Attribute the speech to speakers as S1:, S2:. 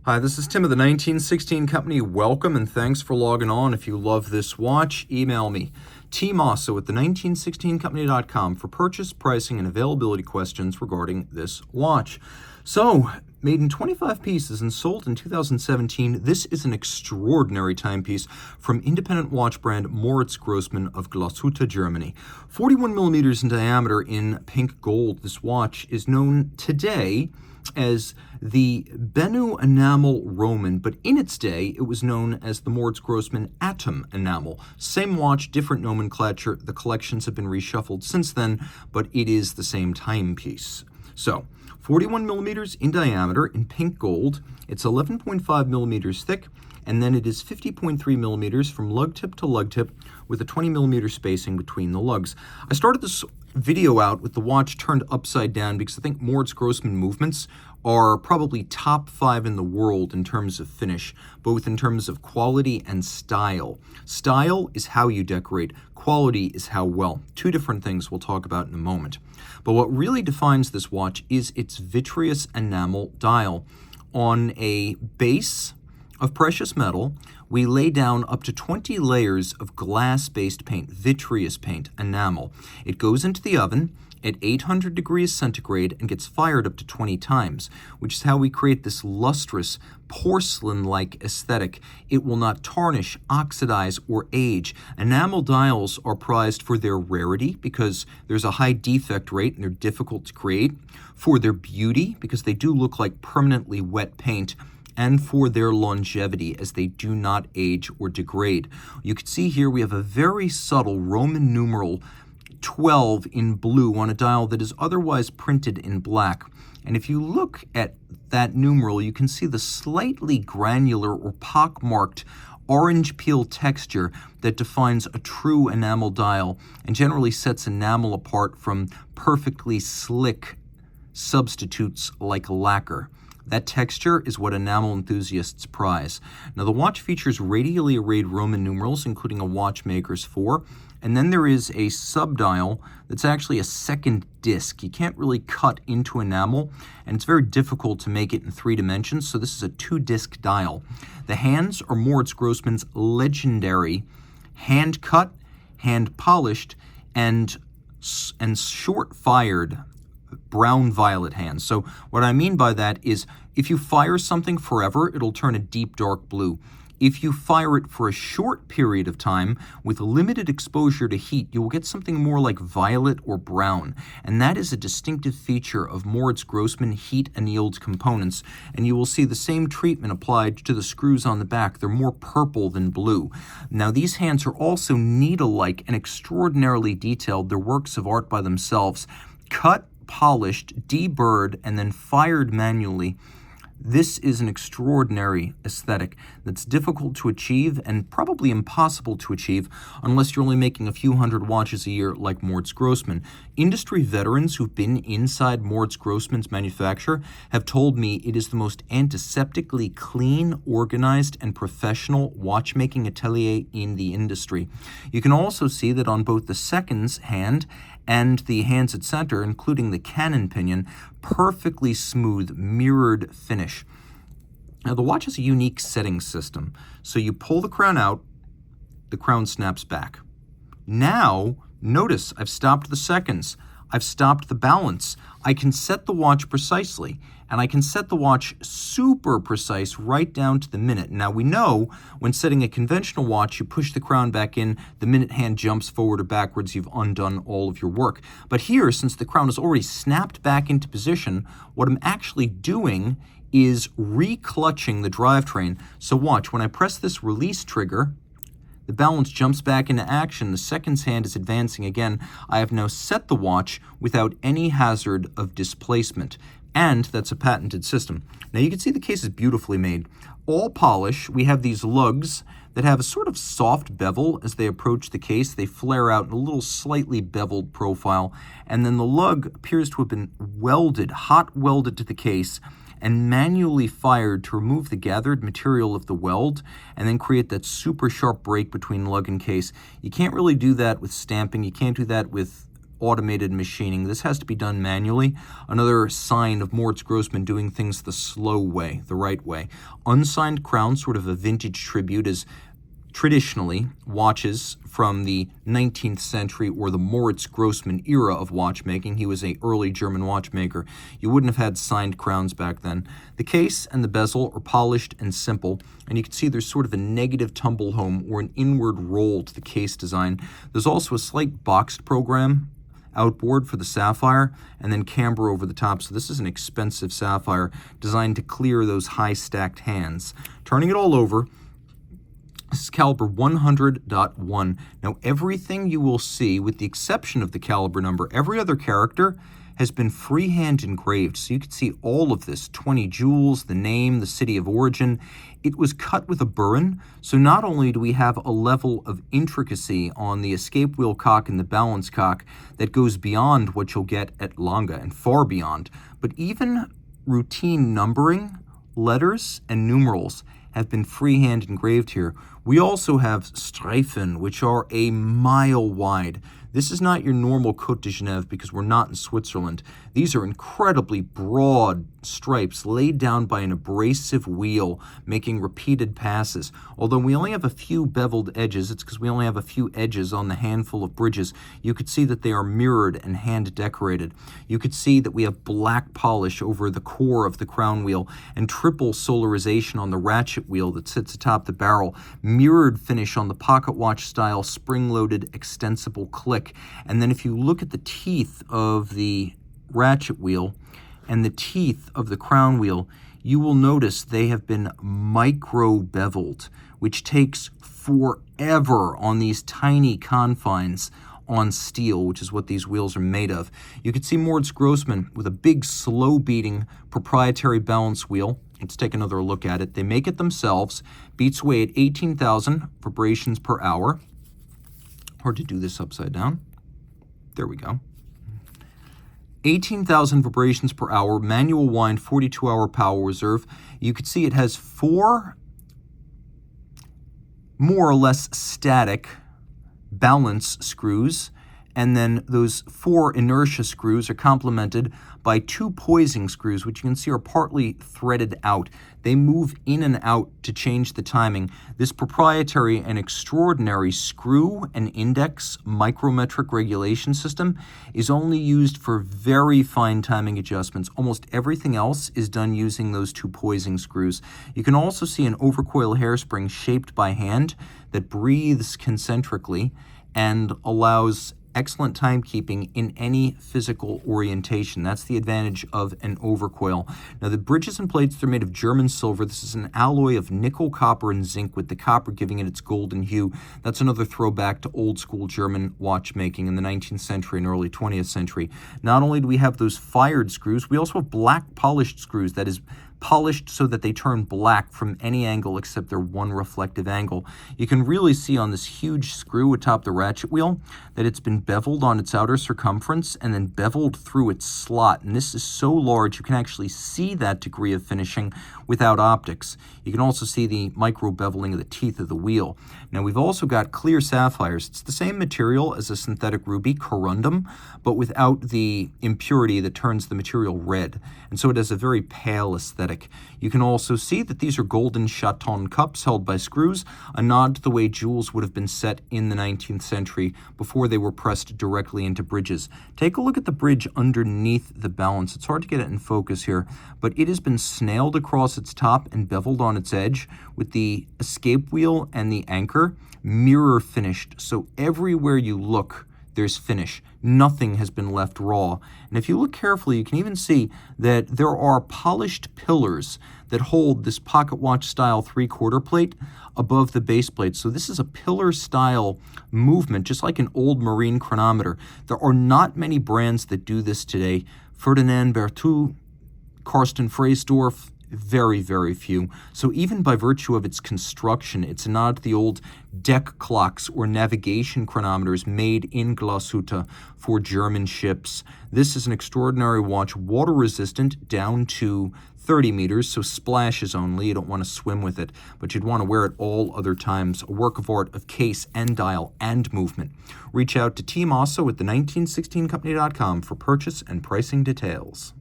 S1: Hi, this is Tim of the 1916 Company. Welcome and thanks for logging on. If you love this watch, email me, Team Mosso at the1916company.com for purchase, pricing, and availability questions regarding this watch. So, made in 25 pieces and sold in 2017, this is an extraordinary timepiece from independent watch brand Moritz Grossmann of Glashütte, Germany. 41 millimeters in diameter in pink gold. This watch is known today as the Bennu Enamel Roman, but in its day it was known as the Moritz Grossmann Atum Enamel. Same watch, different nomenclature. The collections have been reshuffled since then, but it is the same timepiece. So, 41 millimeters in diameter in pink gold. It's 11.5 millimeters thick, and then it is 50.3 millimeters from lug tip to lug tip with a 20 millimeter spacing between the lugs. I started this video out with the watch turned upside down because I think Moritz Grossmann movements are probably top 5 in the world in terms of finish, both in terms of quality and style. Style is how you decorate. Quality is how well. Two different things we'll talk about in a moment. But what really defines this watch is its vitreous enamel dial. On a base of precious metal, we lay down up to 20 layers of glass-based paint, vitreous paint, enamel. It goes into the oven at 800 degrees centigrade and gets fired up to 20 times, which is how we create this lustrous, porcelain-like aesthetic. It will not tarnish, oxidize, or age. Enamel dials are prized for their rarity because there's a high defect rate and they're difficult to create, for their beauty because they do look like permanently wet paint, and for their longevity as they do not age or degrade. You can see here we have a very subtle Roman numeral 12 in blue on a dial that is otherwise printed in black. And if you look at that numeral, you can see the slightly granular or pockmarked orange peel texture that defines a true enamel dial and generally sets enamel apart from perfectly slick substitutes like lacquer. That texture is what enamel enthusiasts prize. Now, the watch features radially arrayed Roman numerals, including a watchmaker's 4, and then there is a subdial that's actually a second disc. You can't really cut into enamel, and it's very difficult to make it in 3 dimensions, so this is a 2-disc dial. The hands are Moritz Grossmann's legendary hand-cut, hand-polished, and short-fired brown-violet hands. So what I mean by that is if you fire something forever, it'll turn a deep dark blue. If you fire it for a short period of time with limited exposure to heat, you will get something more like violet or brown. And that is a distinctive feature of Moritz Grossmann heat annealed components. And you will see the same treatment applied to the screws on the back. They're more purple than blue. Now, these hands are also needle-like and extraordinarily detailed. They're works of art by themselves. Cut, polished, deburred, and then fired manually. This is an extraordinary aesthetic that's difficult to achieve and probably impossible to achieve unless you're only making a few hundred watches a year like Moritz Grossmann. Industry veterans who've been inside Moritz Grossmann's manufacture have told me it is the most antiseptically clean, organized, and professional watchmaking atelier in the industry. You can also see that on both the seconds hand and the hands at center, including the cannon pinion, perfectly smooth, mirrored finish. Now, the watch has a unique setting system. So you pull the crown out, the crown snaps back. Now, notice I've stopped the seconds. I've stopped the balance. I can set the watch precisely, and I can set the watch super precise right down to the minute. Now, we know when setting a conventional watch, you push the crown back in, the minute hand jumps forward or backwards, you've undone all of your work. But here, since the crown is already snapped back into position, what I'm actually doing is reclutching the drivetrain. So watch, when I press this release trigger, the balance jumps back into action. The seconds hand is advancing again. I have now set the watch without any hazard of displacement. And that's a patented system. Now you can see the case is beautifully made. All polish, we have these lugs that have a sort of soft bevel as they approach the case. They flare out in a little slightly beveled profile. And then the lug appears to have been welded, hot welded to the case, and manually fired to remove the gathered material of the weld and then create that super sharp break between lug and case. You can't really do that with stamping. You can't do that with automated machining. This has to be done manually. Another sign of Moritz Grossmann doing things the slow way, the right way. Unsigned crown, sort of a vintage tribute, is traditionally watches from the 19th century or the Moritz Grossmann era of watchmaking. He was an early German watchmaker. You wouldn't have had signed crowns back then. The case and the bezel are polished and simple, and you can see there's sort of a negative tumble home or an inward roll to the case design. There's also a slight boxed program outboard for the sapphire, and then camber over the top. So this is an expensive sapphire designed to clear those high stacked hands. Turning it all over, this is caliber 100.1. Now, everything you will see, with the exception of the caliber number, every other character has been freehand engraved. So you can see all of this, 20 jewels, the name, the city of origin. It was cut with a burin. So not only do we have a level of intricacy on the escape wheel cock and the balance cock that goes beyond what you'll get at Lange and far beyond, but even routine numbering, letters, and numerals have been freehand engraved here. We also have streifen, which are a mile wide. This is not your normal Côte de Genève because we're not in Switzerland. These are incredibly broad stripes laid down by an abrasive wheel, making repeated passes. Although we only have a few beveled edges, it's because we only have a few edges on the handful of bridges. You could see that they are mirrored and hand decorated. You could see that we have black polish over the core of the crown wheel and triple solarization on the ratchet wheel that sits atop the barrel, mirrored finish on the pocket watch style spring-loaded extensible click. And then if you look at the teeth of the ratchet wheel and the teeth of the crown wheel, you will notice they have been micro-beveled, which takes forever on these tiny confines on steel, which is what these wheels are made of. You can see Moritz Grossmann with a big, slow-beating proprietary balance wheel. Let's take another look at it. They make it themselves. Beats away at 18,000 vibrations per hour. Hard to do this upside down. There we go. 18,000 vibrations per hour, manual wind, 42-hour power reserve. You can see it has 4 more or less static balance screws, and then those 4 inertia screws are complemented by 2 poising screws, which you can see are partly threaded out. They move in and out to change the timing. This proprietary and extraordinary screw and index micrometric regulation system is only used for very fine timing adjustments. Almost everything else is done using those 2 poising screws. You can also see an overcoil hairspring shaped by hand that breathes concentrically and allows excellent timekeeping in any physical orientation. That's the advantage of an overcoil. Now, the bridges and plates are made of German silver. This is an alloy of nickel, copper, and zinc, with the copper giving it its golden hue. That's another throwback to old school German watchmaking in the 19th century and early 20th century. Not only do we have those fired screws, we also have black polished screws, that is, polished so that they turn black from any angle except their one reflective angle. You can really see on this huge screw atop the ratchet wheel that it's been beveled on its outer circumference and then beveled through its slot. And this is so large you can actually see that degree of finishing without optics. You can also see the micro beveling of the teeth of the wheel. Now, we've also got clear sapphires. It's the same material as a synthetic ruby, corundum, but without the impurity that turns the material red. And so it has a very pale aesthetic. You can also see that these are golden chaton cups held by screws, a nod to the way jewels would have been set in the 19th century before they were pressed directly into bridges. Take a look at the bridge underneath the balance. It's hard to get it in focus here, but it has been snailed across its top and beveled on its edge with the escape wheel and the anchor mirror finished. So everywhere you look, there's finish. Nothing has been left raw. And if you look carefully, you can even see that there are polished pillars that hold this pocket watch style 3/4 plate above the base plate. So this is a pillar style movement, just like an old marine chronometer. There are not many brands that do this today. Ferdinand Berthoud, Karsten Freysdorf, very, very few. So even by virtue of its construction, it's a nod to the old deck clocks or navigation chronometers made in Glashütte for German ships. This is an extraordinary watch, water resistant down to 30 meters, so splashes only. You don't want to swim with it, but you'd want to wear it all other times. A work of art of case and dial and movement. Reach out to Team Mosso at the 1916company.com for purchase and pricing details.